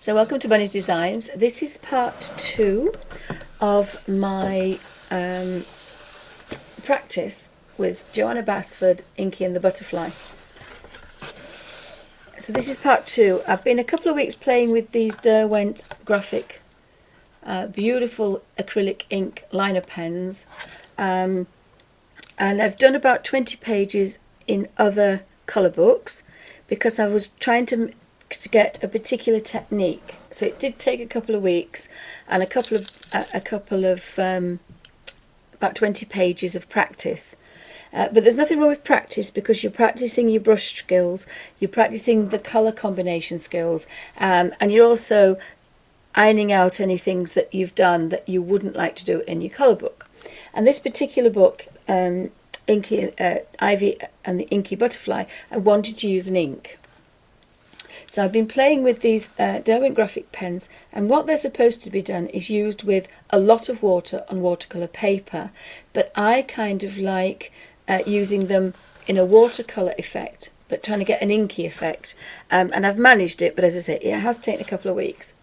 So welcome to Bunny's Designs. This is part 2 of my practice with Joanna Basford, Inky and the Butterfly. So this is part 2. I've been a couple of weeks playing with these Derwent Graphik beautiful acrylic ink liner pens, and I've done about 20 pages in other colour books because I was trying to get a particular technique. So it did take a couple of weeks and a couple of about 20 pages of practice. But there's nothing wrong with practice because you're practicing your brush skills, you're practicing the colour combination skills, and you're also ironing out any things that you've done that you wouldn't like to do in your colour book. And this particular book, Inky, Ivy and the Inky Butterfly, I wanted to use an ink. So I've been playing with these Derwent Graphik pens, and what they're supposed to be done is used with a lot of water on watercolour paper, but I kind of like using them in a watercolour effect, but trying to get an inky effect, and I've managed it, but as I say, it has taken a couple of weeks.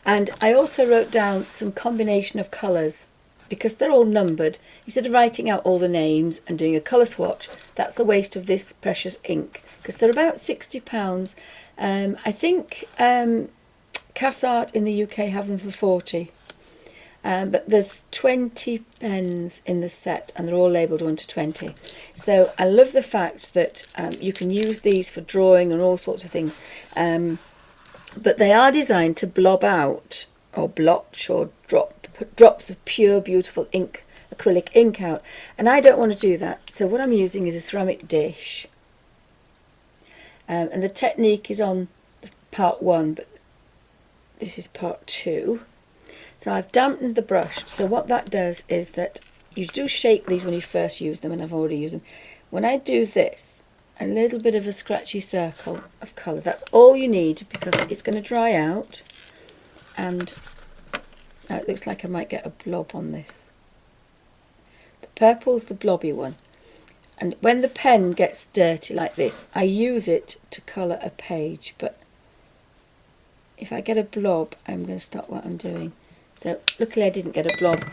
And I also wrote down some combination of colours, because they're all numbered. Instead of writing out all the names and doing a colour swatch, that's the waste of this precious ink, because they're about £60. I think Cass Art in the UK have them for 40. But there's 20 pens in the set and they're all labelled 1 to 20. So I love the fact that you can use these for drawing and all sorts of things. But they are designed to blob out or blotch or put drops of pure beautiful ink, acrylic ink out, and I don't want to do that. So what I'm using is a ceramic dish, and the technique is on part 1, but this is part 2. So I've dampened the brush. So what that does is that you do shake these when you first use them, and I've already used them. When I do this, a little bit of a scratchy circle of colour, that's all you need, because it's going to dry out. And now it looks like I might get a blob on this. The purple's the blobby one. And when the pen gets dirty like this, I use it to colour a page. But if I get a blob, I'm going to stop what I'm doing. So luckily I didn't get a blob.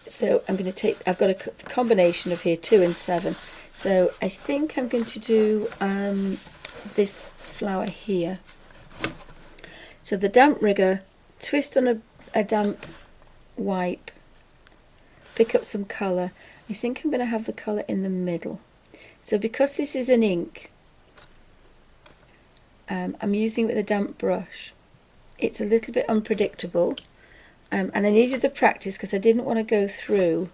So I'm going to take, I've got a combination of here 2 and 7. So I think I'm going to do this flower here. So the damp rigger, twist on a damp wipe, pick up some colour. I think I'm going to have the colour in the middle. So because this is an ink, I'm using it with a damp brush. It's a little bit unpredictable, and I needed the practice because I didn't want to go through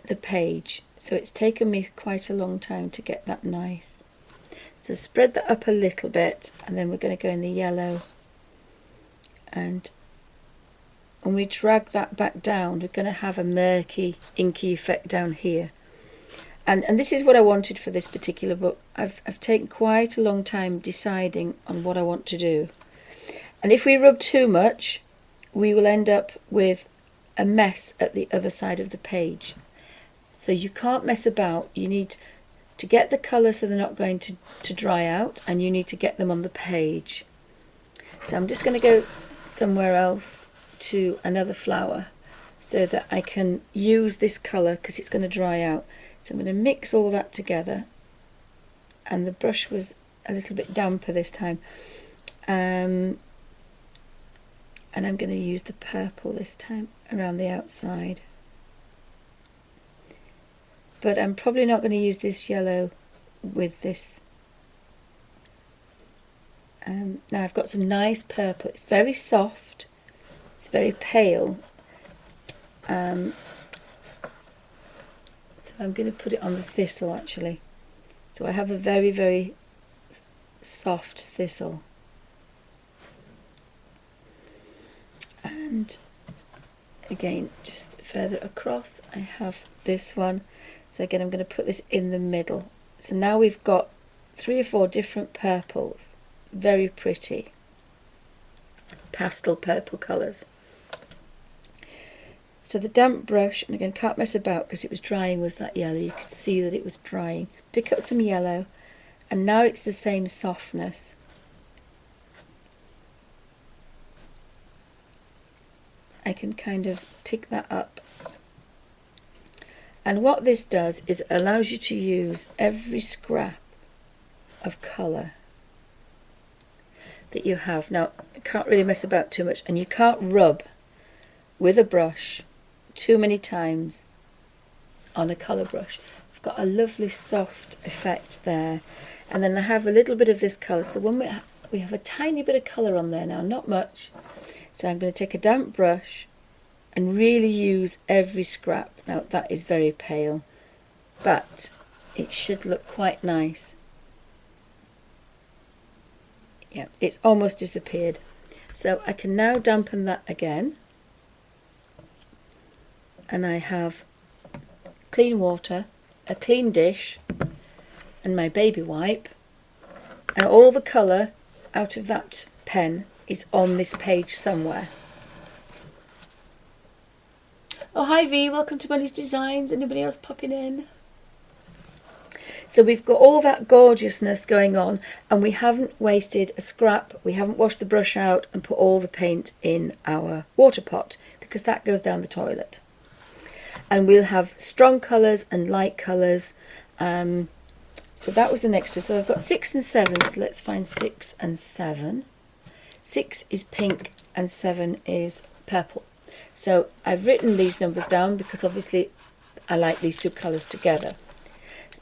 the page. So it's taken me quite a long time to get that nice. So spread that up a little bit, and then we're going to go in the yellow, and when we drag that back down, we're going to have a murky inky effect down here. And this is what I wanted for this particular book. I've taken quite a long time deciding on what I want to do, and if we rub too much, we will end up with a mess at the other side of the page. So you can't mess about. You need to get the colour so they're not going to dry out, and you need to get them on the page. So I'm just going to go somewhere else to another flower so that I can use this colour because it's going to dry out. So I'm going to mix all that together, and the brush was a little bit damper this time, and I'm going to use the purple this time around the outside. But I'm probably not going to use this yellow with this. Now I've got some nice purple. It's very soft. It's very pale. So I'm going to put it on the thistle actually. So I have a very, very soft thistle. And again, just further across, I have this one. So again, I'm going to put this in the middle. So now we've got 3 or 4 different purples. Very pretty. Pastel purple colours. So the damp brush, and again, can't mess about because it was drying, was that yellow. You could see that it was drying. pick up some yellow, and now it's the same softness. I can kind of pick that up. And what this does is it allows you to use every scrap of colour that you have. Now, you can't really mess about too much, and you can't rub with a brush too many times on a colour brush. I've got a lovely soft effect there, and then I have a little bit of this colour. So when we have a tiny bit of colour on there now, not much. So I'm going to take a damp brush and really use every scrap. Now that is very pale, but it should look quite nice. Yeah, it's almost disappeared. So I can now dampen that again. And I have clean water, a clean dish, and my baby wipe. And all the colour out of that pen is on this page somewhere. Oh, hi V, welcome to Money's Designs. Anybody else popping in? So we've got all that gorgeousness going on, and we haven't wasted a scrap. We haven't washed the brush out and put all the paint in our water pot, because that goes down the toilet. And we'll have strong colours and light colours. So that was the next two. So I've got 6 and 7, so let's find 6 and 7. 6 is pink and 7 is purple. So I've written these numbers down because obviously I like these two colours together.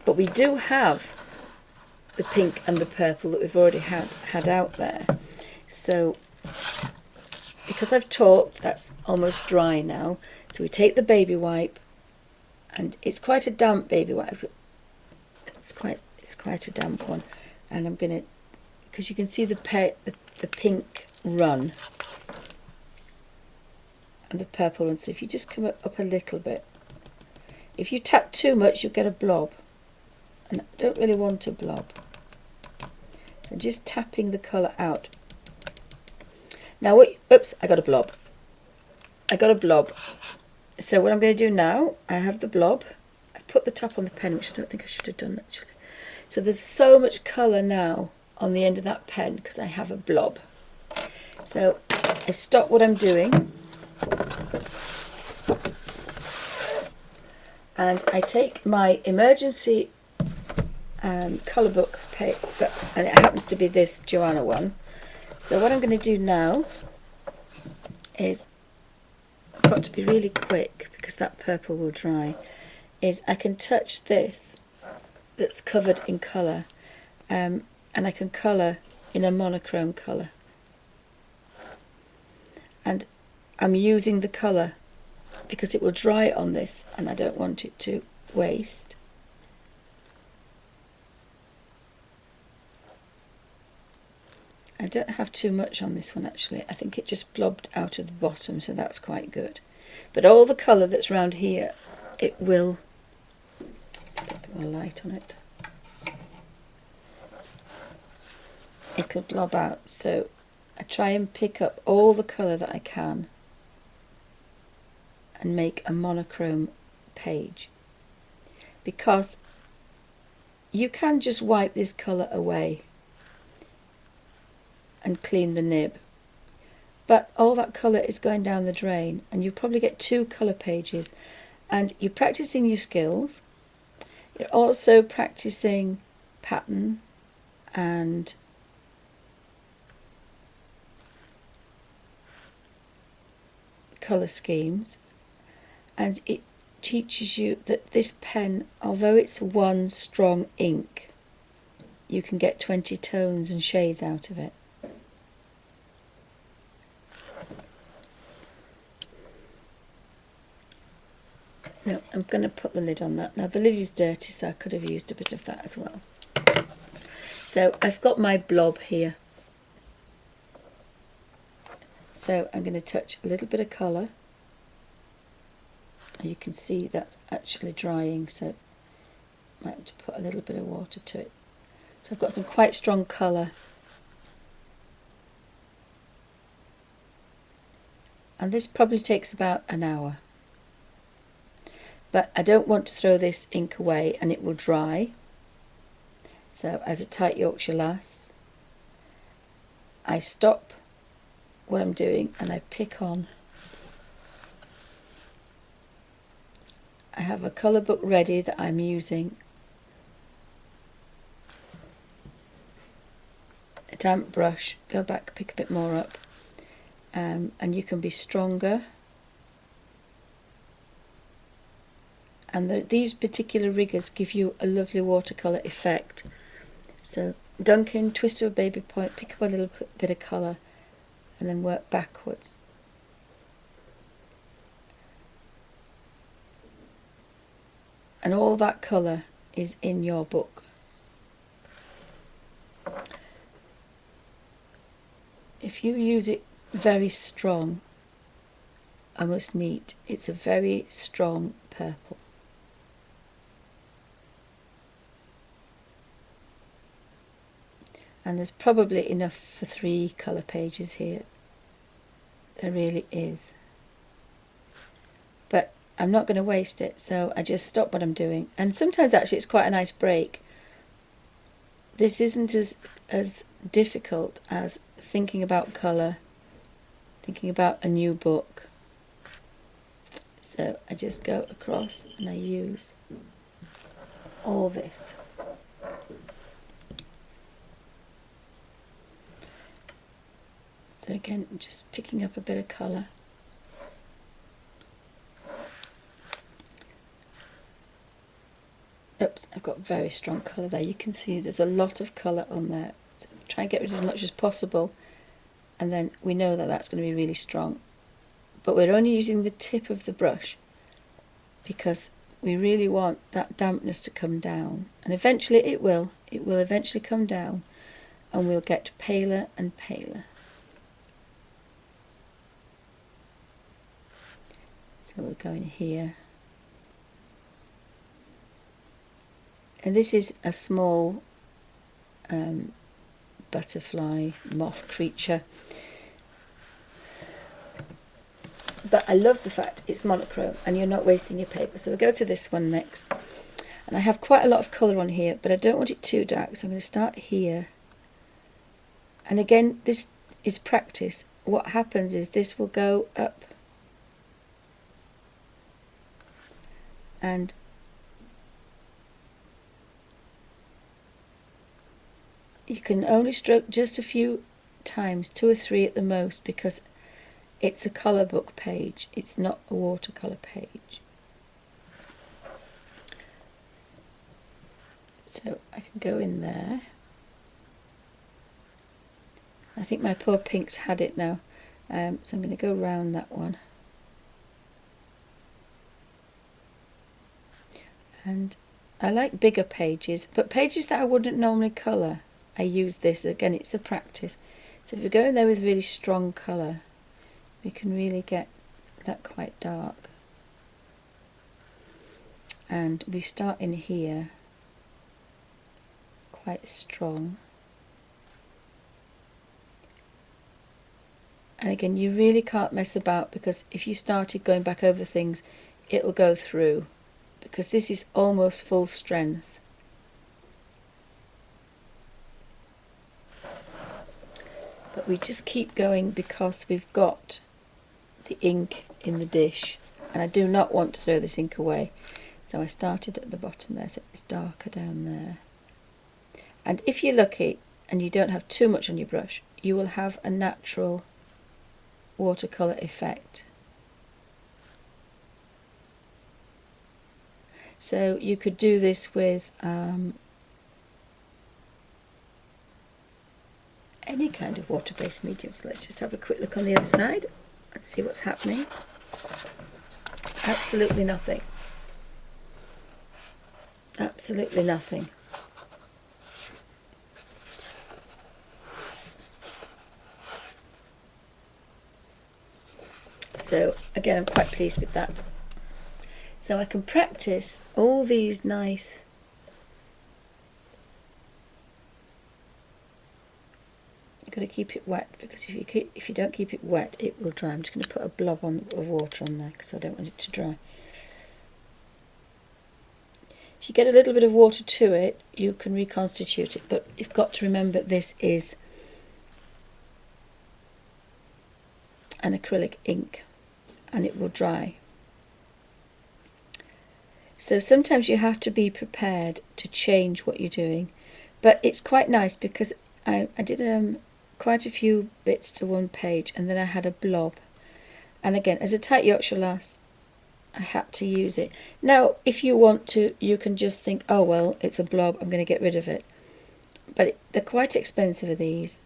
But we do have the pink and the purple that we've already had out there. So because I've talked, that's almost dry now. So we take the baby wipe, and it's quite a damp baby wipe. It's quite a damp one, and I'm gonna, because you can see the pink run and the purple one. So if you just come up a little bit, if you tap too much, you'll get a blob, and I don't really want a blob. So just tapping the colour out. Now, oops, I got a blob. So what I'm going to do now, I have the blob. I put the top on the pen, which I don't think I should have done actually. So there's so much colour now on the end of that pen because I have a blob. So I stop what I'm doing. And I take my emergency colour book paper, and it happens to be this Joanna one. So what I'm going to do now is, I've got to be really quick because that purple will dry, is I can touch this that's covered in colour, and I can colour in a monochrome colour. And I'm using the colour because it will dry on this and I don't want it to waste. I don't have too much on this one actually. I think it just blobbed out of the bottom, so that's quite good. But all the colour that's around here, it will, put a bit more light on it, it'll blob out. So I try and pick up all the colour that I can and make a monochrome page, because you can just wipe this colour away and clean the nib, but all that colour is going down the drain, and you probably get 2 colour pages, and you're practicing your skills. You're also practicing pattern and colour schemes, and it teaches you that this pen, although it's one strong ink, you can get 20 tones and shades out of it. No, I'm going to put the lid on that. Now the lid is dirty, so I could have used a bit of that as well. So I've got my blob here. So I'm going to touch a little bit of colour. You can see that's actually drying, so I might have to put a little bit of water to it. So I've got some quite strong colour. And this probably takes about an hour. But I don't want to throw this ink away and it will dry. So as a tight Yorkshire lass, I stop what I'm doing and I pick on. I have a colour book ready that I'm using. A damp brush, go back, pick a bit more up, and you can be stronger. And these particular riggers give you a lovely watercolour effect. So dunk in, twist to a baby point, pick up a little bit of colour, and then work backwards. And all that colour is in your book. If you use it very strong, almost neat, it's a very strong purple. And there's probably enough for 3 colour pages here. There really is. But I'm not going to waste it, so I just stop what I'm doing. And sometimes actually it's quite a nice break. This isn't as difficult as thinking about colour, thinking about a new book. So I just go across and I use all this. So again, just picking up a bit of colour. Oops, I've got very strong colour there. You can see there's a lot of colour on there. So try and get rid of as much as possible. And then we know that that's going to be really strong. But we're only using the tip of the brush because we really want that dampness to come down. And eventually it will. It will eventually come down and we'll get paler and paler. So we're going here. And this is a small butterfly, moth creature. But I love the fact it's monochrome and you're not wasting your paper. So we'll go to this one next. And I have quite a lot of colour on here, but I don't want it too dark. So I'm going to start here. And again, this is practice. What happens is this will go up. And you can only stroke just a few times, 2 or 3 at the most, because it's a colour book page, it's not a watercolour page. So I can go in there. I think my poor pink's had it now, so I'm going to go round that one. And I like bigger pages, but pages that I wouldn't normally colour, I use this. Again, it's a practice. So if you go in there with really strong colour, you can really get that quite dark. And we start in here quite strong. And again, you really can't mess about, because if you started going back over things, it'll go through, because this is almost full strength. But we just keep going because we've got the ink in the dish, and I do not want to throw this ink away. So I started at the bottom there, so it's darker down there. And if you're lucky and you don't have too much on your brush, you will have a natural watercolour effect. So you could do this with any kind of water-based medium. So let's just have a quick look on the other side and see what's happening. Absolutely nothing. Absolutely nothing. So again, I'm quite pleased with that. So I can practice all these nice you've got to keep it wet, because if you don't keep it wet, it will dry. I'm just going to put a blob of water on there because I don't want it to dry. If you get a little bit of water to it, you can reconstitute it, but you've got to remember this is an acrylic ink and it will dry. So sometimes you have to be prepared to change what you're doing, but it's quite nice because I did quite a few bits to one page, and then I had a blob, and again, as a tight Yorkshire lass, I had to use it. Now if you want to, you can just think, oh well, it's a blob, I'm going to get rid of it, but they're quite expensive, these,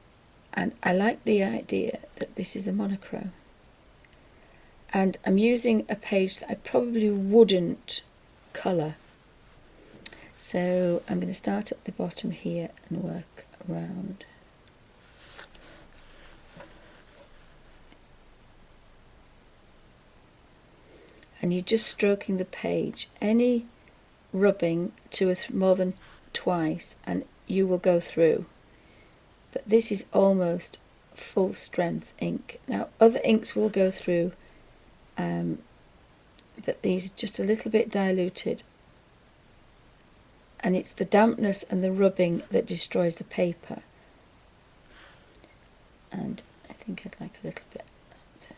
and I like the idea that this is a monochrome, and I'm using a page that I probably wouldn't colour. So I'm going to start at the bottom here and work around. And you're just stroking the page. Any rubbing to more than twice and you will go through. But this is almost full strength ink. Now other inks will go through, but these are just a little bit diluted, and it's the dampness and the rubbing that destroys the paper, and I think I'd like a little bit of that.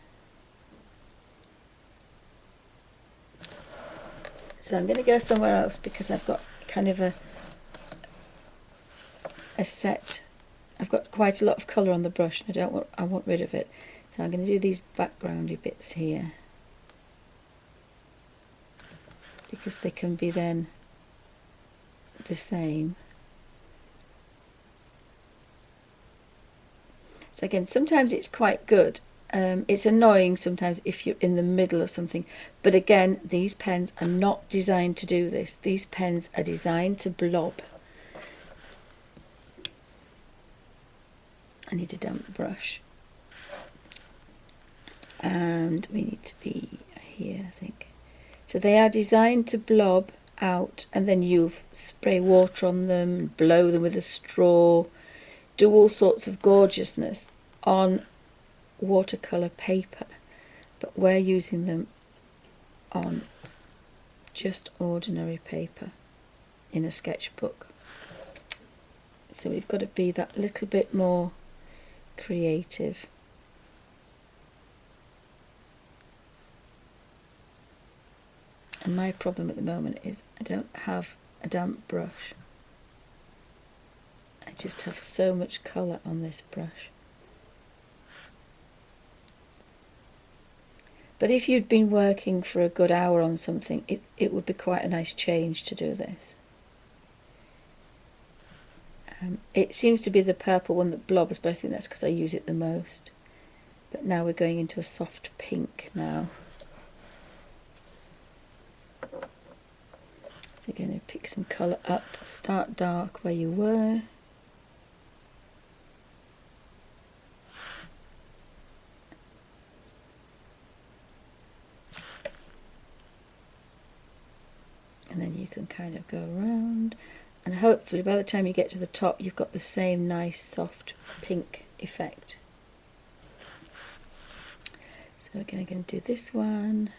So I'm going to go somewhere else because I've got kind of a set. I've got quite a lot of colour on the brush and I want rid of it, so I'm going to do these backgroundy bits here because they can be then the same. So again, sometimes it's quite good. It's annoying sometimes if you're in the middle of something, but again, these pens are not designed to do this. These pens are designed to blob. I need a damp brush, and we need to be here, I think. So they are designed to blob out, and then you spray water on them, blow them with a straw, do all sorts of gorgeousness on watercolour paper, but we're using them on just ordinary paper in a sketchbook. So we've got to be that little bit more creative. And my problem at the moment is I don't have a damp brush. I just have so much colour on this brush. But if you'd been working for a good hour on something, it would be quite a nice change to do this. It seems to be the purple one that blobs, but I think that's because I use it the most. But now we're going into a soft pink now. So you're going to pick some colour up, start dark where you were. And then you can kind of go around, and hopefully by the time you get to the top you've got the same nice soft pink effect. So we're going to do this one.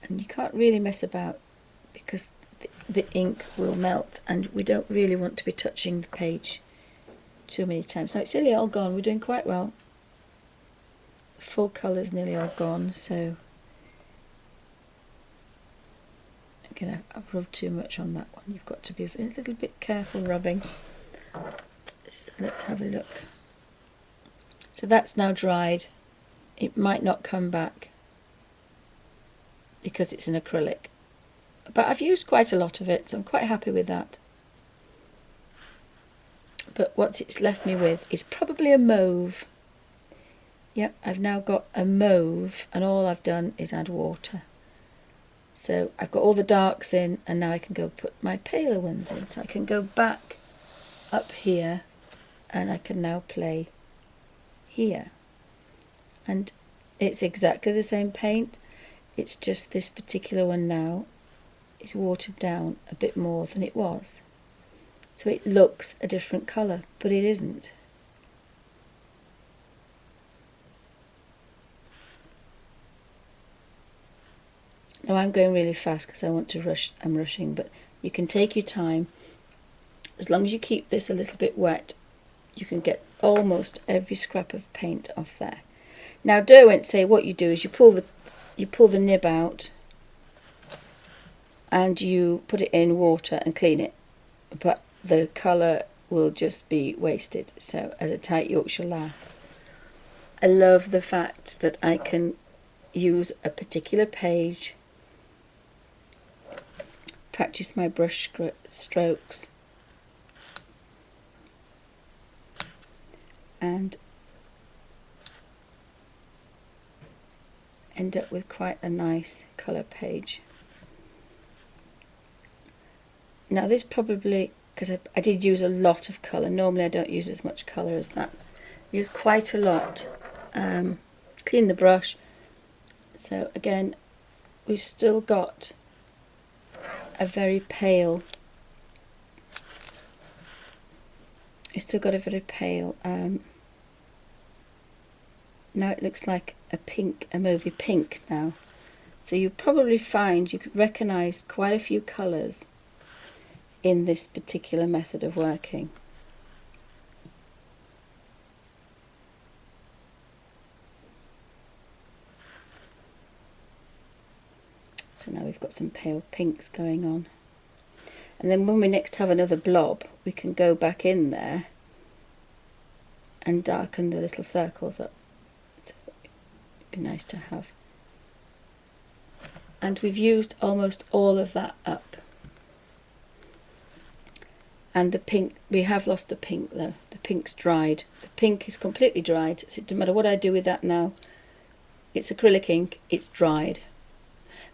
And you can't really mess about because the ink will melt, and we don't really want to be touching the page too many times. Now it's nearly all gone. We're doing quite well. The full colour's nearly all gone, so again, I've rubbed too much on that one. You've got to be a little bit careful rubbing. So let's have a look. So that's now dried. It might not come back because it's an acrylic, but I've used quite a lot of it, so I'm quite happy with that. But what it's left me with is probably a mauve. Yep, I've now got a mauve, and all I've done is add water. So I've got all the darks in, and now I can go put my paler ones in. So I can go back up here, and I can now play here. And it's exactly the same paint. It's just this particular one now is watered down a bit more than it was. So it looks a different colour, but it isn't. Now I'm going really fast because I want to rush. I'm rushing, but you can take your time. As long as you keep this a little bit wet, you can get almost every scrap of paint off there. Now Derwent say what you do is you pull the nib out and you put it in water and clean it, but the colour will just be wasted. So as a tight Yorkshire lass, I love the fact that I can use a particular page, practice my brush strokes, and end up with quite a nice colour page. Now this probably, because I did use a lot of colour, normally I don't use as much colour as that, use quite a lot, clean the brush. So again, we've still got a very pale, now it looks like a movie pink now. So you probably find you could recognise quite a few colours in this particular method of working. So now we've got some pale pinks going on. And then when we next have another blob, we can go back in there and darken the little circles up. So it'd be nice to have. And we've used almost all of that up. And the pink, we have lost the pink though. The pink's dried. The pink is completely dried, so it doesn't matter what I do with that now. It's acrylic ink, it's dried.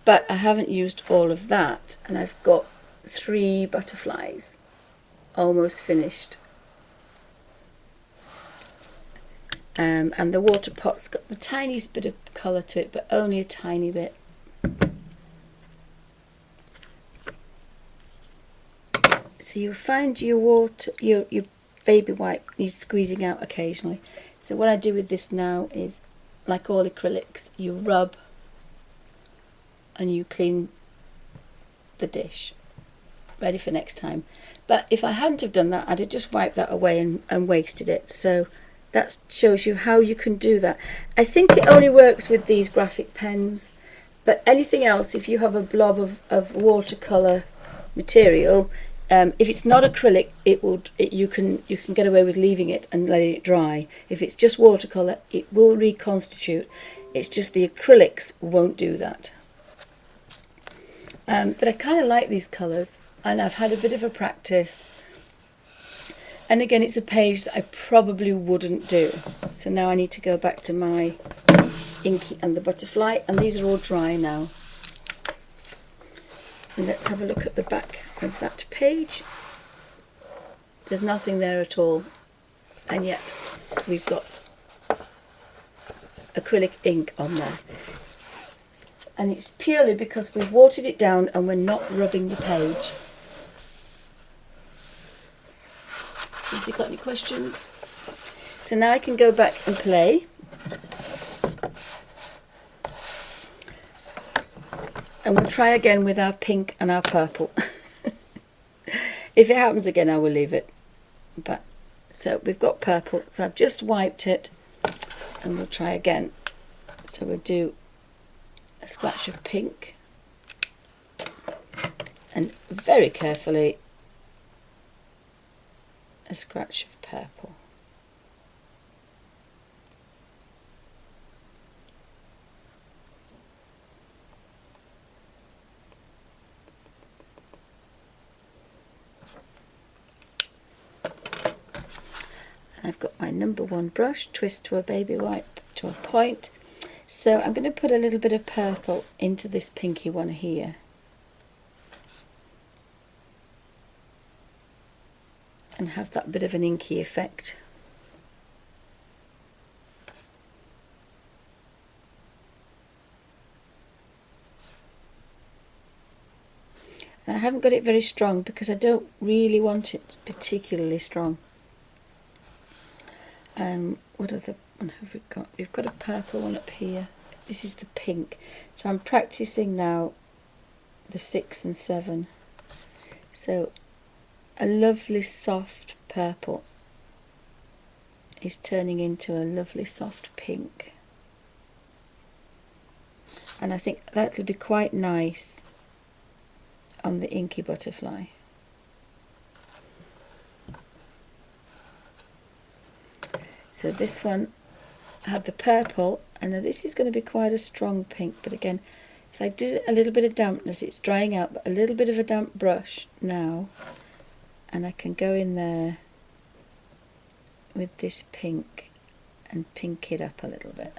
But I haven't used all of that, and I've got 3 butterflies almost finished. And the water pot's got the tiniest bit of colour to it, but only a tiny bit. So you find your baby wipe needs squeezing out occasionally. So what I do with this now is, like all acrylics, you rub and you clean the dish, ready for next time. But if I hadn't have done that, I'd have just wiped that away and wasted it. So that shows you how you can do that. I think it only works with these graphic pens, but anything else, if you have a blob of watercolour material, if it's not acrylic, you can get away with leaving it and letting it dry. If it's just watercolour, it will reconstitute. It's just the acrylics won't do that. But I kind of like these colours, and I've had a bit of a practice. And again, it's a page that I probably wouldn't do. So now I need to go back to my Inky and the Butterfly, and these are all dry now. And let's have a look at the back of that page. There's nothing there at all, and yet we've got acrylic ink on there. And it's purely because we've watered it down and we're not rubbing the page. Have you got any questions? So now I can go back and play. And we'll try again with our pink and our purple. If it happens again, I will leave it. But so we've got purple. So I've just wiped it, and we'll try again. So we'll do a splash of pink, and very carefully a scratch of purple. I've got my number 1 brush, twist to a baby wipe to a point. So I'm going to put a little bit of purple into this pinky one here. And have that bit of an inky effect. And I haven't got it very strong because I don't really want it particularly strong. What other one have we got? We've got a purple one up here. this is the pink. So I'm practicing now the 6 and 7. So a lovely soft purple is turning into a lovely soft pink. And I think that'll be quite nice on the Inky Butterfly. So this one had the purple, and now this is going to be quite a strong pink, but again, if I do a little bit of dampness, it's drying out, but a little bit of a damp brush now, and I can go in there with this pink and pink it up a little bit,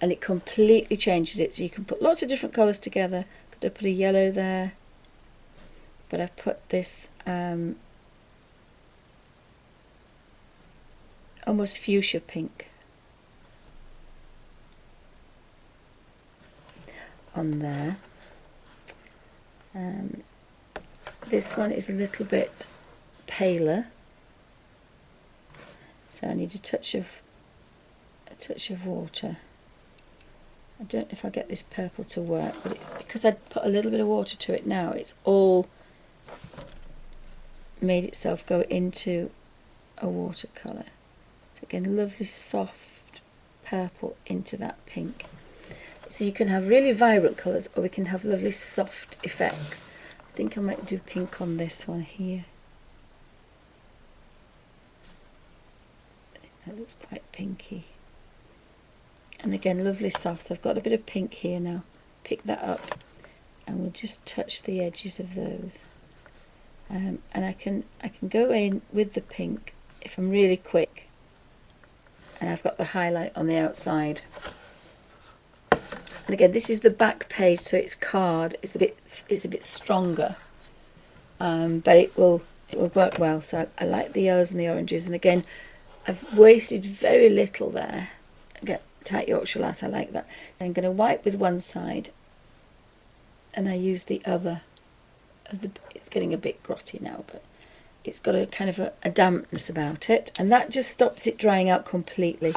and it completely changes it. So you can put lots of different colours together. Could have put a yellow there, but I've put this almost fuchsia pink on there. This one is a little bit paler, so I need a touch of water. I don't know if I'll get this purple to work, but because I'd put a little bit of water to it now, it's all made itself go into a watercolour. So again, lovely soft purple into that pink. So you can have really vibrant colours, or we can have lovely soft effects. I think I might do pink on this one here. I think that looks quite pinky. And again, lovely soft. So I've got a bit of pink here now. Pick that up, and we'll just touch the edges of those. And I can go in with the pink if I'm really quick. And I've got the highlight on the outside. And again, this is the back page, so it's card. It's a bit stronger, but it will work well. So I like the yellows and the oranges. And again, I've wasted very little there. Again, tight Yorkshire lass, I like that. Then I'm going to wipe with one side, and I use the other. It's getting a bit grotty now, but it's got a kind of a dampness about it, and that just stops it drying out completely.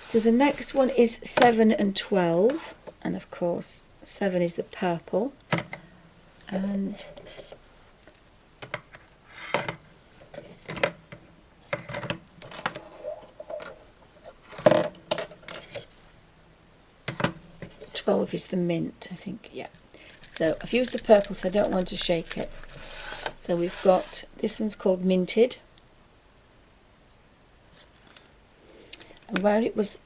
So the next one is 7 and 12, and of course 7 is the purple, and .12 is the mint, I think, yeah. So I've used the purple, so I don't want to shake it. So we've got, this one's called Minted. And where it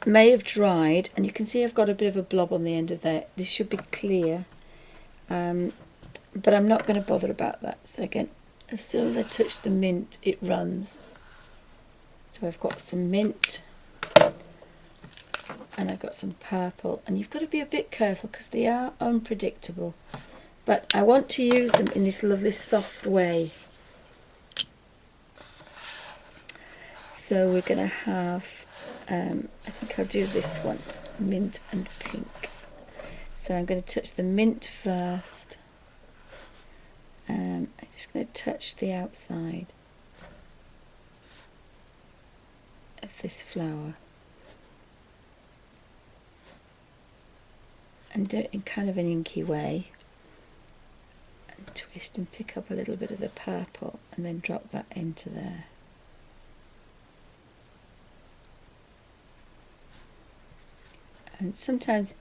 may have dried, and you can see I've got a bit of a blob on the end of there. This should be clear, but I'm not going to bother about that. So again, as soon as I touch the mint, it runs. So I've got some mint, and I've got some purple, and you've got to be a bit careful because they are unpredictable. But I want to use them in this lovely soft way. So we're going to have, I think I'll do this one, mint and pink. So I'm going to touch the mint first. I'm just going to touch the outside of this flower. And do it in kind of an inky way. And twist and pick up a little bit of the purple and then drop that into there. And sometimes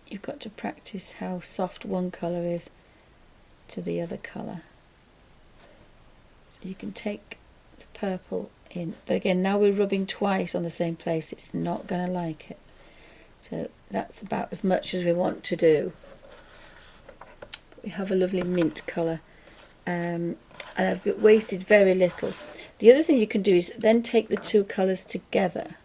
you've got to practice how soft one colour is to the other colour. So you can take the purple in, but again, now we're rubbing twice on the same place, it's not going to like it. So that's about as much as we want to do. But we have a lovely mint colour, and I've wasted very little. The other thing you can do is then take the two colours together,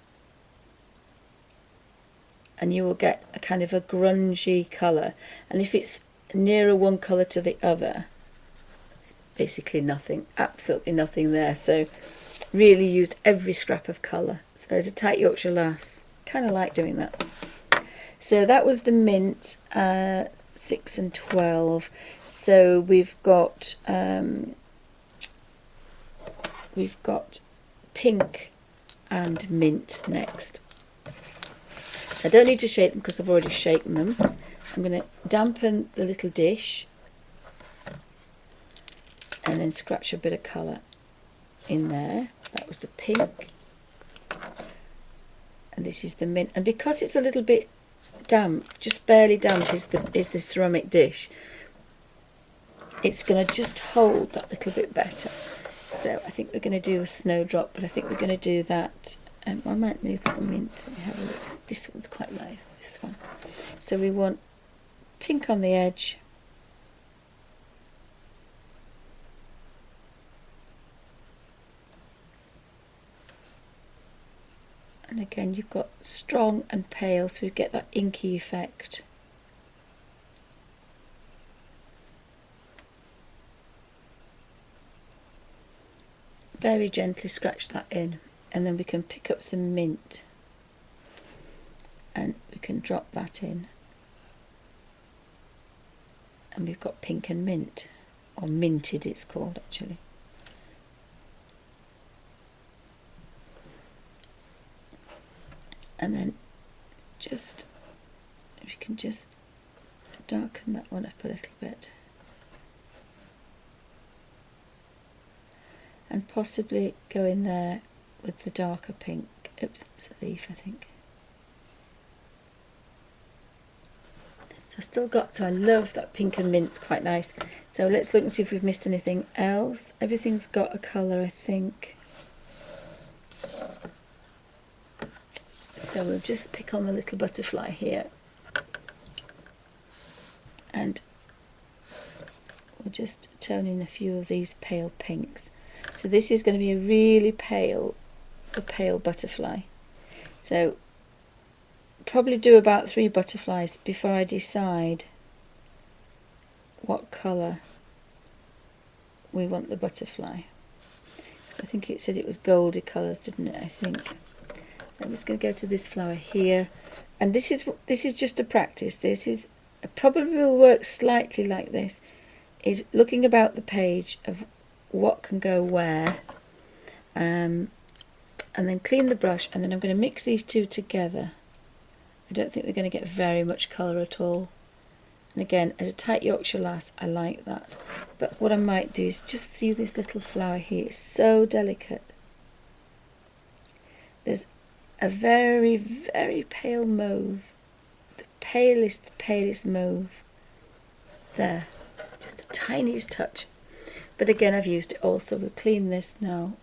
and you will get a kind of a grungy colour. And if it's nearer one colour to the other, it's basically nothing, absolutely nothing there. So really used every scrap of colour. So as a tight Yorkshire lass, kind of like doing that. So that was the mint, 6 and 12. So we've got pink and mint next. So I don't need to shake them because I've already shaken them. I'm going to dampen the little dish and then scratch a bit of colour in there. That was the pink. And this is the mint. And because it's a little bit damp, just barely damp is the ceramic dish, it's going to just hold that little bit better. So I think we're going to do a snowdrop, but I think we're going to do that. I might leave that mint. Let me have a look. This one's quite nice, this one. So we want pink on the edge. And again, you've got strong and pale, so we get that inky effect. Very gently scratch that in, and then we can pick up some mint and we can drop that in. And we've got pink and mint, or minted it's called actually. And then just, if you can just darken that one up a little bit. And possibly go in there with the darker pink. Oops, it's a leaf, I think. So I've still got, so I love that pink and mint's quite nice. So let's look and see if we've missed anything else. Everything's got a colour, I think. So we'll just pick on the little butterfly here. And we'll just tone in a few of these pale pinks. So this is going to be a really pale butterfly. So probably do about 3 butterflies before I decide what colour we want the butterfly. So I think it said it was goldy colours, didn't it? I think. I'm just going to go to this flower here, and this is just a practice. This is probably will work slightly like this. Is looking about the page of what can go where, and then clean the brush, and then I'm going to mix these two together. I don't think we're going to get very much colour at all. And again, as a tight Yorkshire lass, I like that. But what I might do is just see this little flower here. It's so delicate. There's a very, very pale mauve. The palest mauve. There. Just the tiniest touch. But again, I've used it all, so we'll clean this now.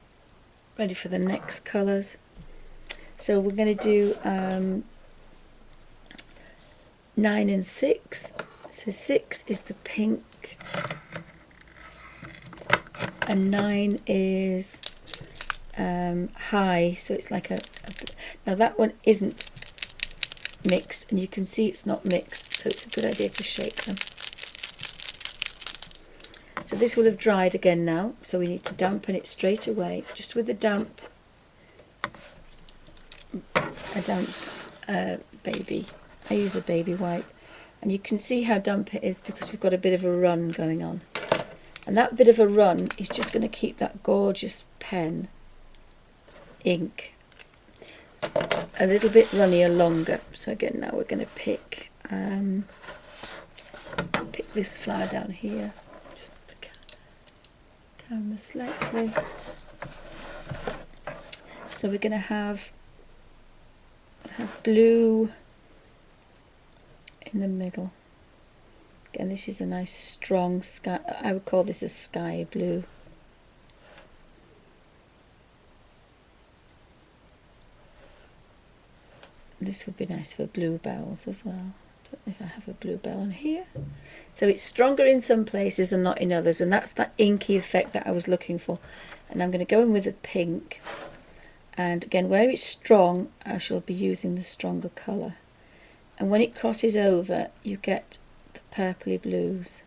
Ready for the next colours. So we're going to do 9 and 6. So 6 is the pink, and 9 is high, so it's like a now that one isn't mixed, and you can see it's not mixed, so it's a good idea to shake them. So this will have dried again now, so we need to dampen it straight away, just with a damp baby. I use a baby wipe, and you can see how damp it is because we've got a bit of a run going on, and that bit of a run is just going to keep that gorgeous pen ink a little bit runnier longer. So again, now we're going to pick this flower down here. Just move the camera slightly. So we're going to have blue in the middle. Again, this is a nice strong sky. I would call this a sky blue. This would be nice for bluebells as well. I don't know if I have a bluebell on here. So it's stronger in some places and not in others, and that's that inky effect that I was looking for. And I'm going to go in with a pink, and again, where it's strong, I shall be using the stronger colour. And when it crosses over, you get the purpley blues.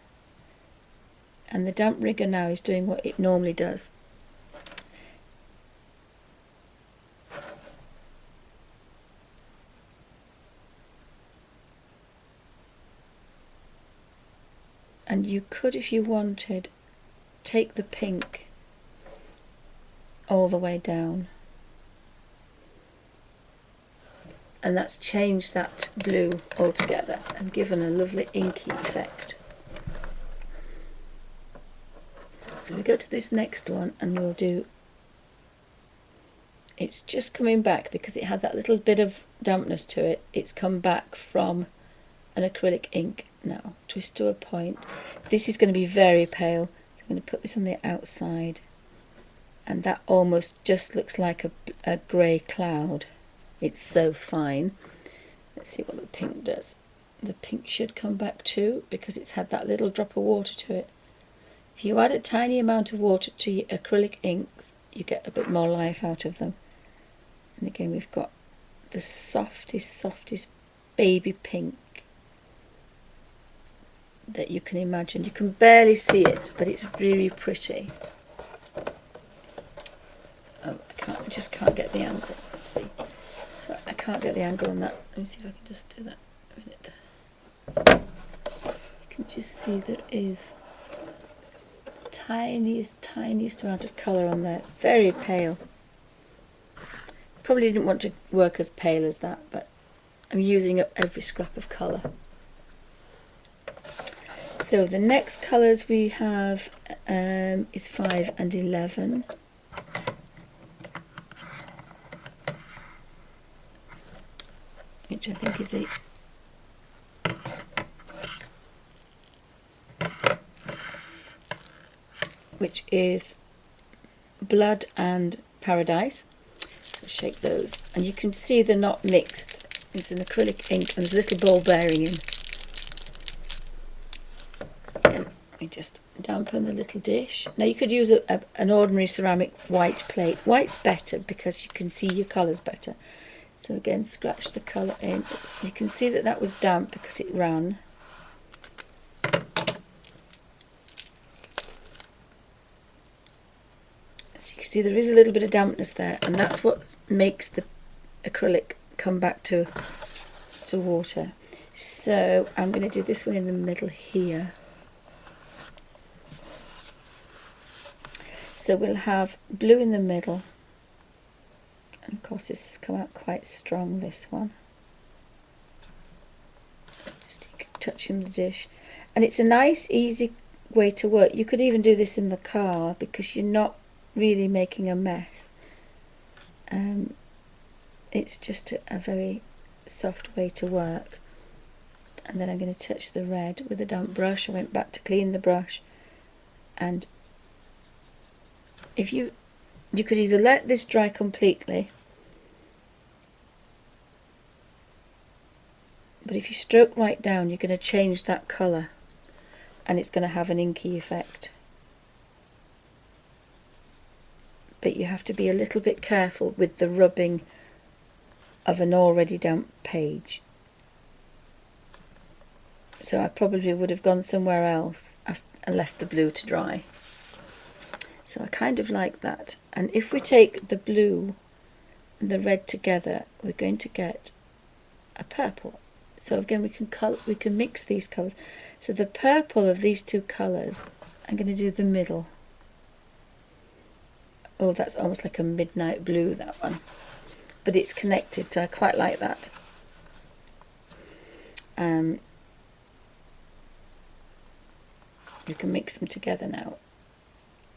And the damp rigger now is doing what it normally does. And you could, if you wanted, take the pink all the way down. and that's changed that blue altogether and given a lovely inky effect. So we go to this next one and we'll do, it's just coming back because it had that little bit of dampness to it. It's come back from an acrylic ink now. Twist to a point. This is going to be very pale, so I'm going to put this on the outside, and that almost just looks like a grey cloud. It's so fine. Let's see what the pink does. The pink should come back too because it's had that little drop of water to it. If you add a tiny amount of water to your acrylic inks, you get a bit more life out of them. And again, we've got the softest baby pink that you can imagine. You can barely see it, but it's really pretty. Oh, I just can't get the angle. See, so I can't get the angle on that. Let me see if I can just do that a minute. You can just see there is tiniest amount of colour on there. Very pale. Probably didn't want to work as pale as that, but I'm using up every scrap of colour. So the next colours we have is 5 and 11. Which I think is which is Blood and Paradise. So shake those, and you can see they're not mixed. It's an acrylic ink and there's a little ball bearing in. So again, we just dampen the little dish. Now you could use an ordinary ceramic white plate. White's better because you can see your colours better. So again, scratch the colour in. Oops. You can see that that was damp because it ran. So you can see there is a little bit of dampness there, and that's what makes the acrylic come back to water. So I'm going to do this one in the middle here. So we'll have blue in the middle. And of course this has come out quite strong, this one. Just touching the dish. And it's a nice, easy way to work. You could even do this in the car because you're not really making a mess. It's just a very soft way to work. And then I'm going to touch the red with a damp brush. I went back to clean the brush. And if you could either let this dry completely, but if you stroke right down, you're going to change that colour and it's going to have an inky effect. But you have to be a little bit careful with the rubbing of an already damp page. So I probably would have gone somewhere else and left the blue to dry. So I kind of like that. And if we take the blue and the red together, we're going to get a purple. So again, we can mix these colours. So the purple of these two colours, I'm going to do the middle. Oh, that's almost like a midnight blue, that one. But it's connected, so I quite like that. You can mix them together now.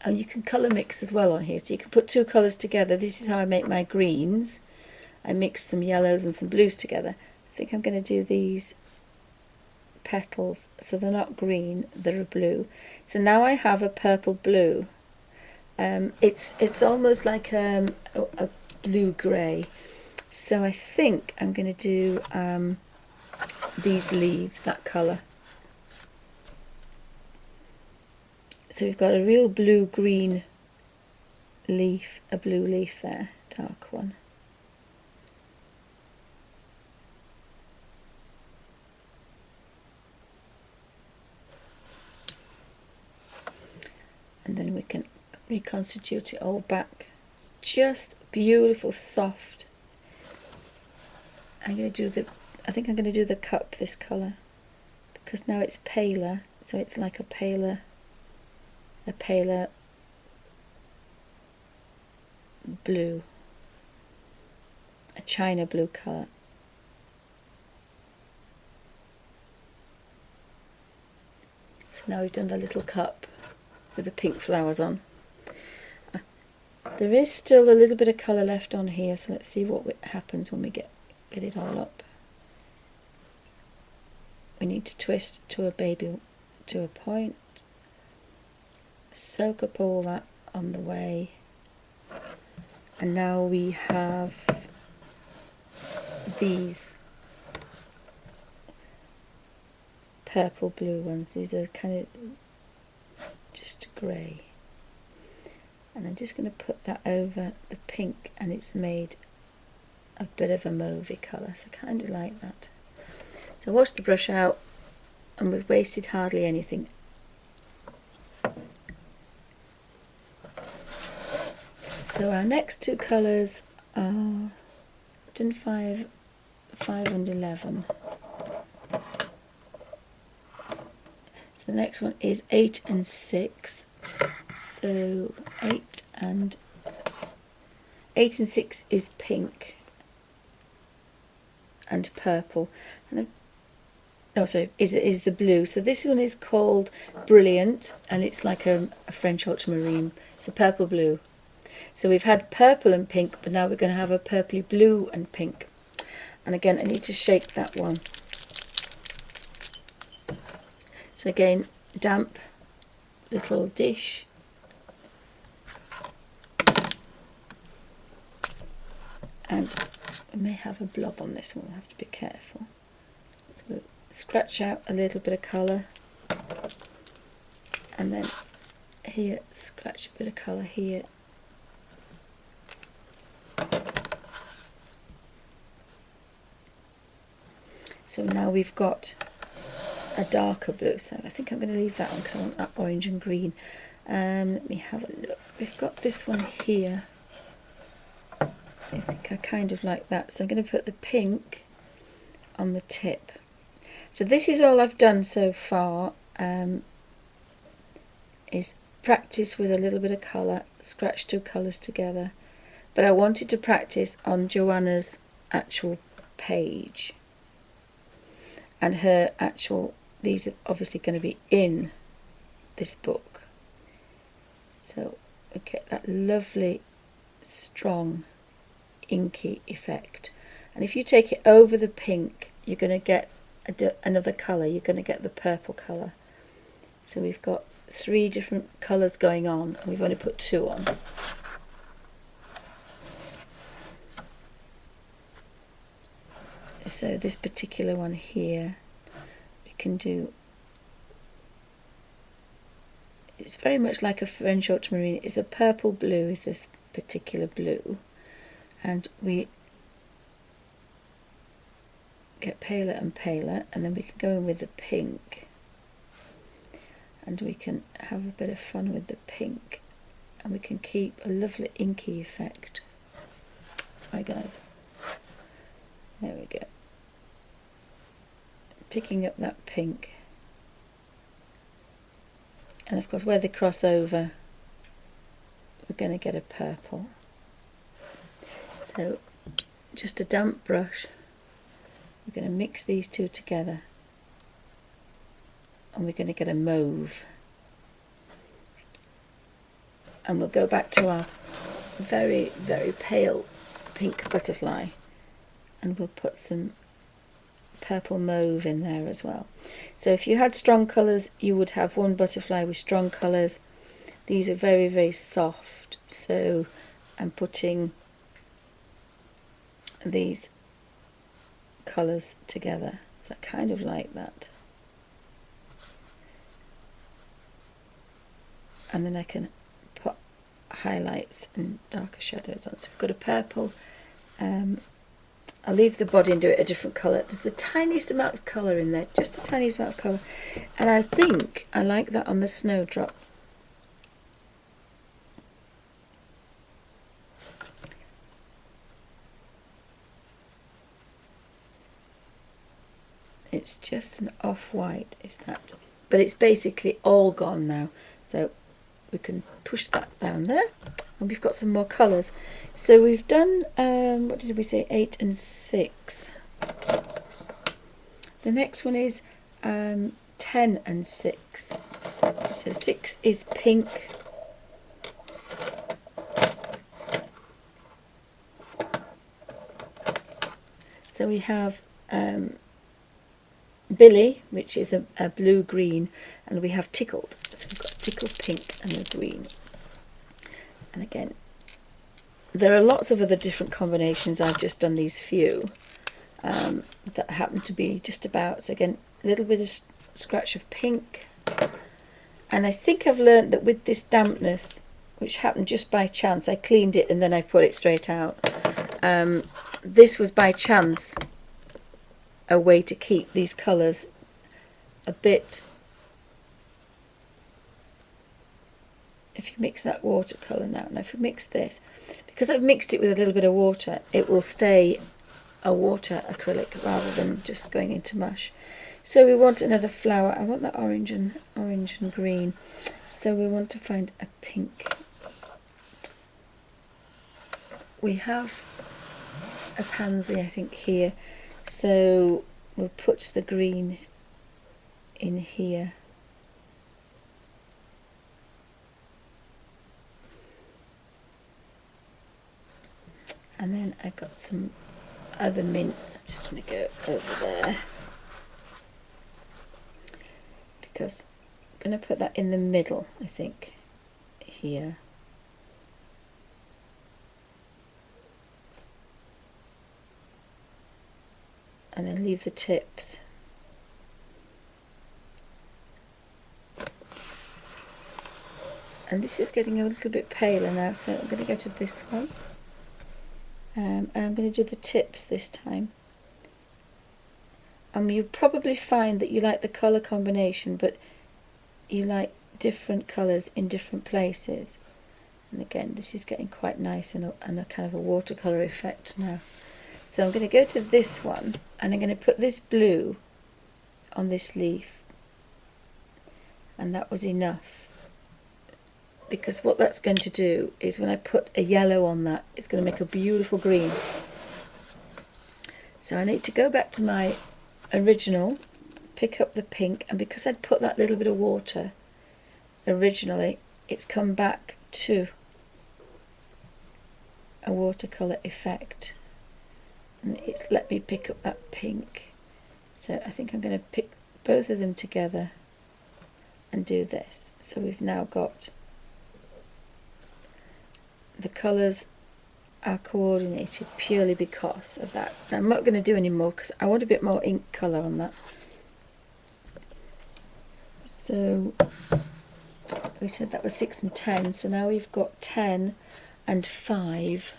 And you can colour mix as well on here. So you can put two colours together. This is how I make my greens. I mix some yellows and some blues together. I think I'm going to do these petals so they're not green, they're a blue. So now I have a purple blue. It's almost like a blue grey. So I think I'm going to do these leaves, that colour. So we've got a real blue-green leaf, a blue leaf there, dark one. And then we can reconstitute it all back. It's just beautiful, soft. I think I'm going to do the cup this colour because now it's paler, so it's like a paler blue, a china blue colour. So now we've done the little cup with the pink flowers on. There is still a little bit of colour left on here, so let's see what happens when we get it all up. We need to twist to a point, soak up all that on the way, and now we have these purple blue ones. These are kind of just grey, and I'm just going to put that over the pink, and it's made a bit of a mauvey colour, so kind of like that. So wash the brush out, and we've wasted hardly anything. So our next two colours are done 5 and 11. So the next one is 8 and 6. So 8 and 6 is pink and purple, and is the blue. So this one is called Brilliant, and it's like a French ultramarine. It's a purple blue. So we've had purple and pink, but now we're going to have a purpley blue and pink. And again, I need to shake that one. So again, damp little dish. And we may have a blob on this one, we'll have to be careful. So we'll scratch out a little bit of colour, and then here, scratch a bit of colour here. So now we've got a darker blue, so I think I'm going to leave that one because I want that orange and green. Let me have a look. We've got this one here. I think I kind of like that, so I'm going to put the pink on the tip. So this is all I've done so far, is practice with a little bit of colour, scratch two colours together, but I wanted to practice on Joanna's actual page, and her actual, these are obviously going to be in this book, so we get that lovely strong inky effect. And if you take it over the pink, you're going to get another colour, you're going to get the purple colour. So we've got 3 different colours going on, and we've only put 2 on. So this particular one here, we can do, it's very much like a French ultramarine. It's a purple blue, is this particular blue, and we get paler and paler, and then we can go in with the pink, and we can have a bit of fun with the pink, and we can keep a lovely inky effect. Sorry guys, there we go. Picking up that pink, and of course where they cross over, we're going to get a purple. So just a damp brush, we're going to mix these two together, and we're going to get a mauve. And we'll go back to our very, very pale pink butterfly, and we'll put some purple mauve in there as well. So if you had strong colours, you would have one butterfly with strong colours. These are very, very soft, so I'm putting these colours together, so kind of like that, and then I can put highlights and darker shadows on. So we've got a purple. I'll leave the body and do it a different colour. There's the tiniest amount of colour in there, just the tiniest amount of colour, and I think I like that on the snowdrop. It's just an off-white, is that, but it's basically all gone now, so we can push that down there, and we've got some more colours. So we've done what did we say, 8 and 6. The next one is 10 and 6. So 6 is pink. So we have Billy, which is a blue-green, and we have Tickled. So we've got Tickled pink and a green. And again, there are lots of other different combinations. I've just done these few that happen to be just about. So again, a little bit of scratch of pink. And I think I've learned that with this dampness, which happened just by chance, I cleaned it and then I put it straight out. This was by chance a way to keep these colours a bit. If you mix that watercolour now, if we mix this, because I've mixed it with a little bit of water, it will stay a water acrylic rather than just going into mush. So we want another flower. I want that orange and green. So we want to find a pink. We have a pansy, I think, here. So we'll put the green in here. And then I've got some other mints. I'm just going to go over there, because I'm going to put that in the middle, I think, here. And then leave the tips. And this is getting a little bit paler now, so I'm going to go to this one. And I'm going to do the tips this time. You'll probably find that you like the colour combination, but you like different colours in different places. And again, this is getting quite nice and a kind of a watercolour effect now. So I'm going to go to this one, and I'm going to put this blue on this leaf. And that was enough. Because what that's going to do is when I put a yellow on that, it's going to make a beautiful green. So I need to go back to my original, pick up the pink, and because I'd put that little bit of water originally, it's come back to a watercolour effect. And it's let me pick up that pink. So I think I'm going to pick both of them together and do this. So we've now got the colours are coordinated purely because of that. Now, I'm not going to do any more because I want a bit more ink colour on that. So we said that was 6 and 10, so now we've got 10 and 5.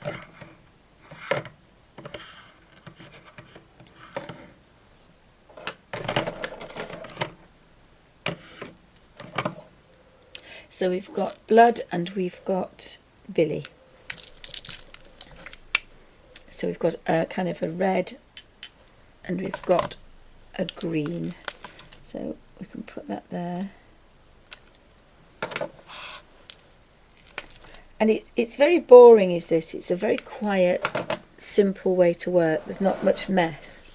So we've got blood and we've got Billy. So we've got a kind of a red and we've got a green. So we can put that there. And it's very boring, is this? It's a very quiet, simple way to work. There's not much mess.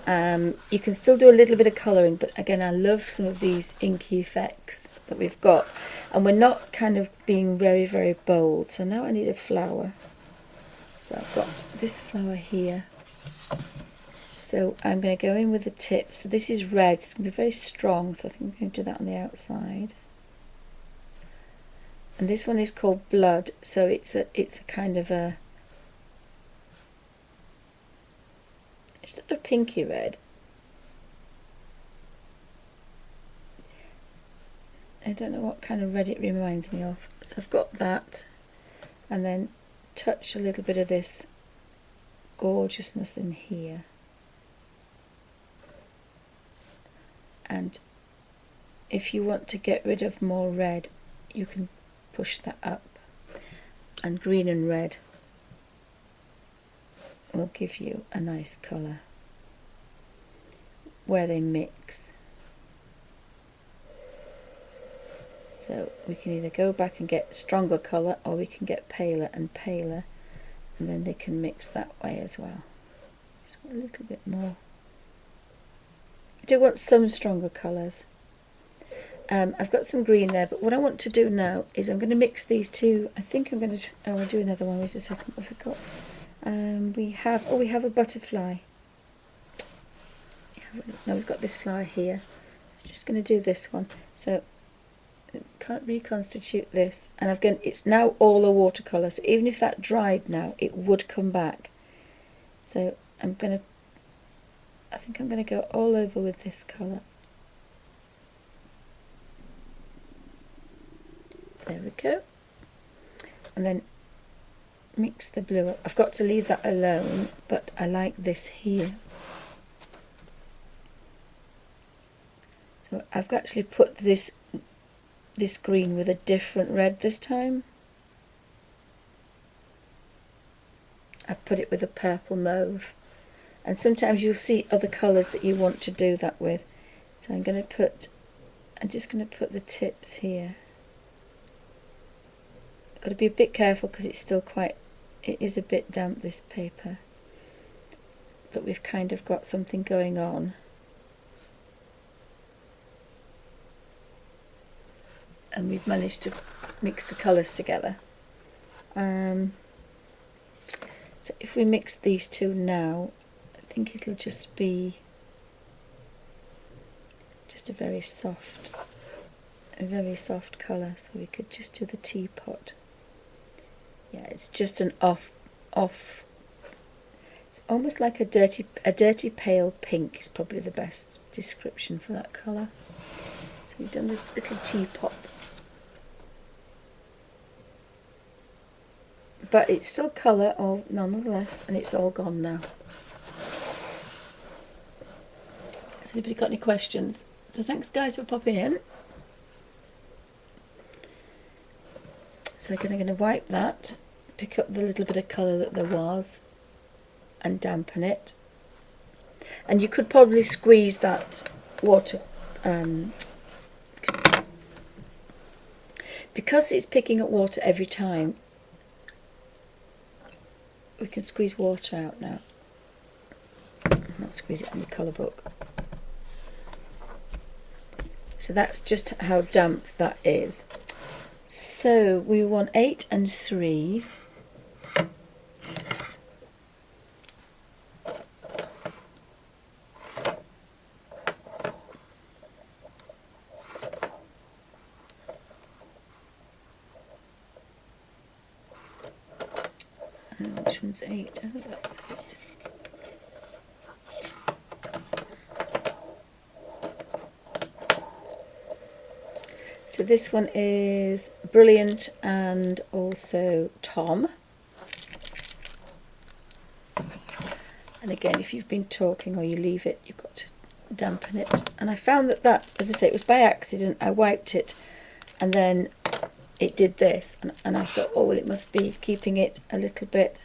You can still do a little bit of colouring, but again, I love some of these inky effects that we've got. And we're not kind of being very, very bold. So now I need a flower. So I've got this flower here. So I'm going to go in with the tip. So this is red. It's going to be very strong. So I think I'm going to do that on the outside. And this one is called blood. So it's a kind of a, it's sort of pinky red. I don't know what kind of red it reminds me of. So I've got that, and then touch a little bit of this gorgeousness in here. And if you want to get rid of more red, you can push that up. And green and red will give you a nice colour where they mix. So we can either go back and get stronger colour, or we can get paler and paler, and then they can mix that way as well. Just a little bit more do want some stronger colours. I've got some green there, but what I want to do now is I'm going to mix these two. I think I'm going to, oh, I'll do another one. Wait a second, I forgot. We have a butterfly. No, we've got this flower here. I'm just going to do this one. So can't reconstitute this, and it's now all a watercolour, so even if that dried now, it would come back. So I think I'm going to go all over with this colour. There we go. And then mix the blue up. I've got to leave that alone, but I like this here. So I've actually put this green with a different red this time. I've put it with a purple mauve. And sometimes you'll see other colours that you want to do that with. So I'm just going to put the tips here. I've got to be a bit careful because it's still it is a bit damp, this paper. But we've kind of got something going on. And we've managed to mix the colours together. So if we mix these two now, I think it'll just be just a very soft colour. So we could just do the teapot. Yeah, it's just an off. It's almost like a dirty pale pink is probably the best description for that colour. So we've done the little teapot. But it's still colour, nonetheless, and it's all gone now. Has anybody got any questions? So thanks, guys, for popping in. So I'm going to wipe that, pick up the little bit of colour that there was, and dampen it. And you could probably squeeze that water, because it's picking up water every time. We can squeeze water out now. Not squeeze it on your colour book. So that's just how damp that is. So we want 8 and 3. Which one's 8? Oh, that's 8. So this one is Brilliant and also Tom. And again, if you've been talking or you leave it, you've got to dampen it. And I found that, as I say, it was by accident. I wiped it and then it did this. And I thought, oh, well, it must be keeping it a little bit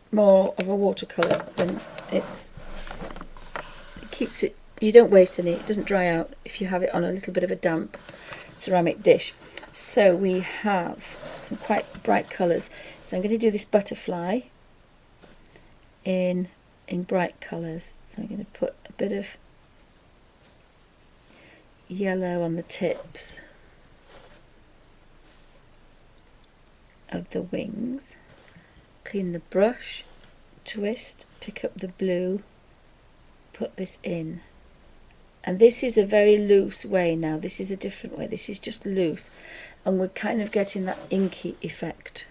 more of a watercolour than it keeps it. You don't waste any, it doesn't dry out if you have it on a little bit of a damp ceramic dish. So we have some quite bright colours. So I'm going to do this butterfly in bright colours. So I'm going to put a bit of yellow on the tips of the wings. Clean the brush, twist, pick up the blue, put this in. And this is a very loose way now. This is a different way. This is just loose. And we're kind of getting that inky effect,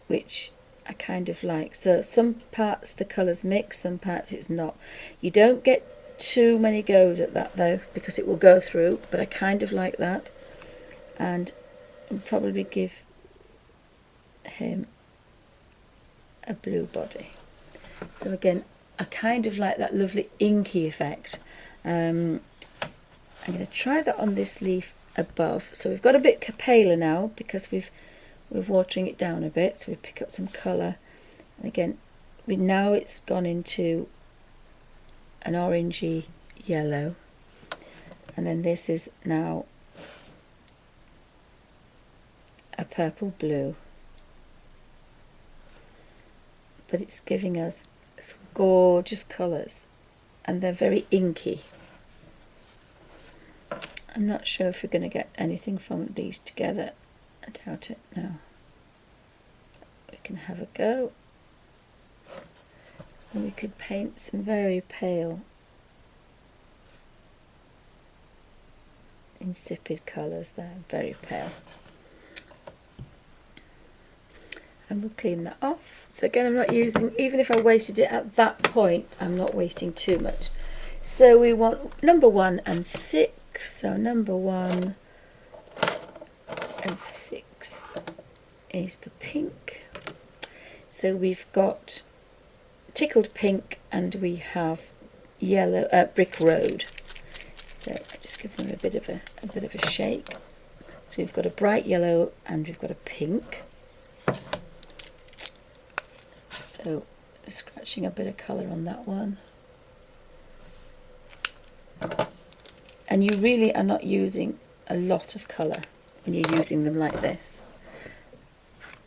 which I kind of like. So some parts the colours mix, some parts it's not. You don't get too many goes at that though, because it will go through. But I kind of like that. And I'll probably give him a blue body. So again, I kind of like that lovely inky effect. I'm going to try that on this leaf above. So we've got a bit paler now because we're watering it down a bit. So we pick up some colour, and again, now it's gone into an orangey yellow, and then this is now a purple blue. But it's giving us Some gorgeous colours, and they're very inky. I'm not sure if we're going to get anything from these together. I doubt it. No. We can have a go. And we could paint some very pale, insipid colours there, very pale. And we'll clean that off. So again, I'm not using, even if I wasted it at that point, I'm not wasting too much. So we want number 1 and 6. So number 1 and 6 is the pink. So we've got tickled pink and we have yellow brick road. So I just give them a bit of a shake. So we've got a bright yellow and we've got a pink. So scratching a bit of colour on that one. And you really are not using a lot of colour when you're using them like this.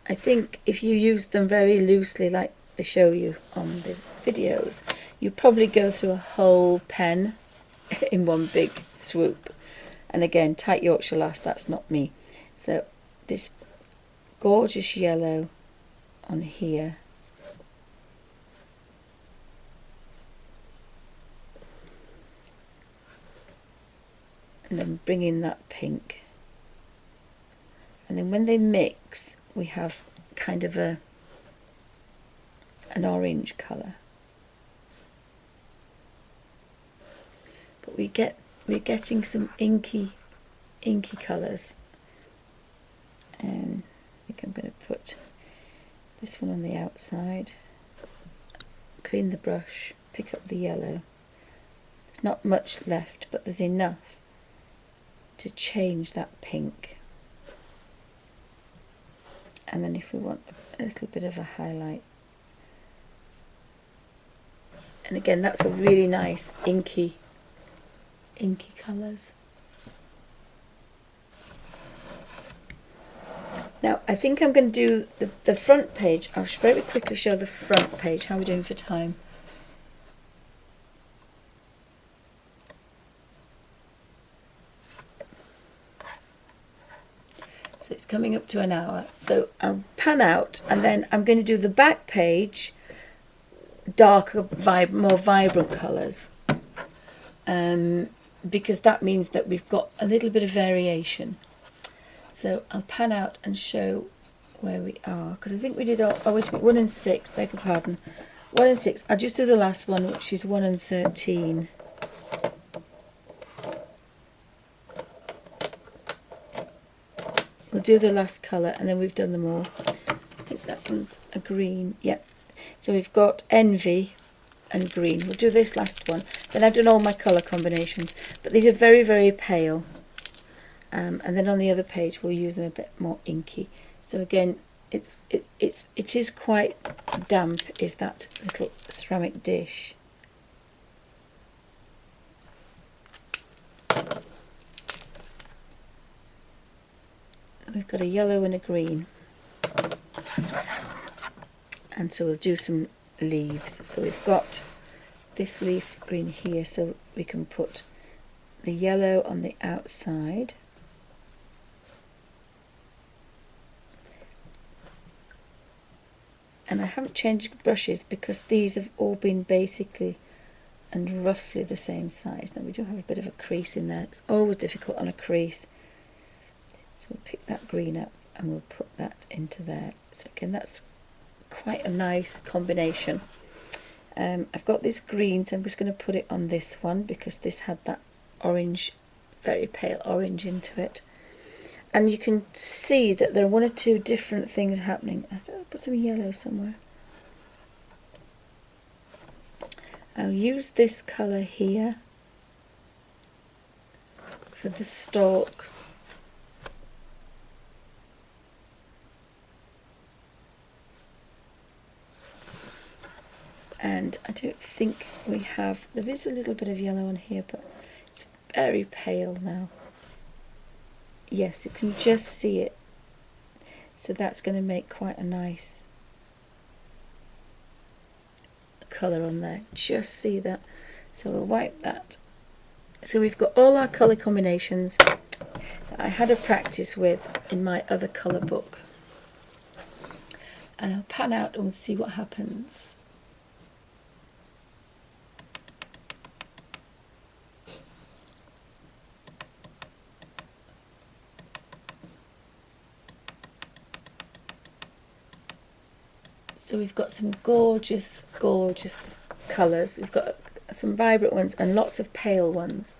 I think if you use them very loosely like they show you on the videos, you probably go through a whole pen in one big swoop. And again, tight Yorkshire lass, that's not me. So this gorgeous yellow on here. And then bring in that pink. And then when they mix, we have kind of an orange colour. But we're getting some inky colours. And I think I'm going to put this one on the outside. Clean the brush, pick up the yellow. There's not much left, but there's enough to change that pink. And then if we want a little bit of a highlight, and again that's a really nice inky colours. Now I think I'm going to do the front page. I'll very quickly show the front page. How are we doing for time? So it's coming up to an hour. So I'll pan out and then I'm going to do the back page, darker, more vibrant colours. Because that means that we've got a little bit of variation. So I'll pan out and show where we are, because I think we did, wait a minute, 1 and 6, beg your pardon. 1 and 6, I'll just do the last one, which is 1 and 13. We'll do the last colour and then we've done them all. I think that one's a green, yep. So we've got Envy and green. We'll do this last one. Then I've done all my colour combinations, but these are very, very pale. And then on the other page we'll use them a bit more inky. So again, it is quite damp, is that little ceramic dish. We've got a yellow and a green. And so we'll do some leaves. So we've got this leaf green here, so we can put the yellow on the outside. And I haven't changed brushes because these have all been basically and roughly the same size. Now we do have a bit of a crease in there. It's always difficult on a crease. So we'll pick that green up and we'll put that into there. So again, that's quite a nice combination. I've got this green, so I'm just going to put it on this one because this had that orange, very pale orange into it. And you can see that there are 1 or 2 different things happening. I'll put some yellow somewhere. I'll use this colour here for the stalks. And I don't think we have, there is a little bit of yellow on here, but it's very pale now. Yes, you can just see it. So that's going to make quite a nice colour on there. Just see that. So we'll wipe that. So we've got all our colour combinations that I had a practice with in my other colour book. And I'll pan out and see what happens. So we've got some gorgeous, gorgeous colours. We've got some vibrant ones and lots of pale ones.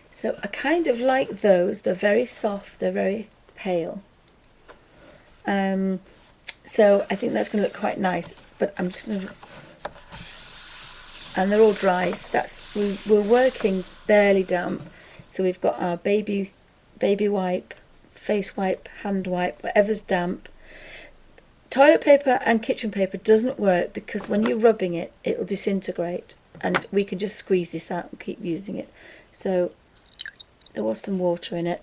So I kind of like those. They're very soft, they're very pale. So I think that's going to look quite nice. But I'm just going to... And they're all dry, so we're working barely damp. So we've got our baby wipe, face wipe, hand wipe, whatever's damp. Toilet paper and kitchen paper doesn't work because when you're rubbing it, it'll disintegrate, and we can just squeeze this out and keep using it. So there was some water in it,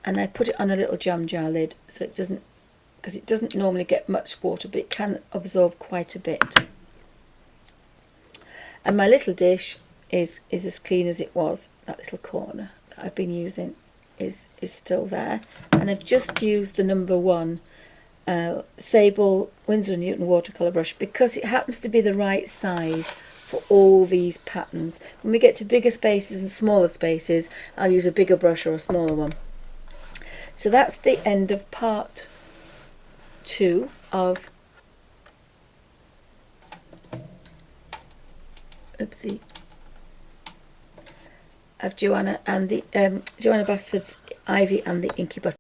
and I put it on a little jam jar lid so it doesn't, because it doesn't normally get much water, but it can absorb quite a bit. And my little dish is as clean as it was. That little corner that I've been using is still there, and I've just used the number 1 Sable Winsor & Newton watercolour brush because it happens to be the right size for all these patterns. When we get to bigger spaces and smaller spaces, I'll use a bigger brush or a smaller one. So that's the end of part 2 of Joanna and the Joanna Basford's Ivy and the Inky Butterfly.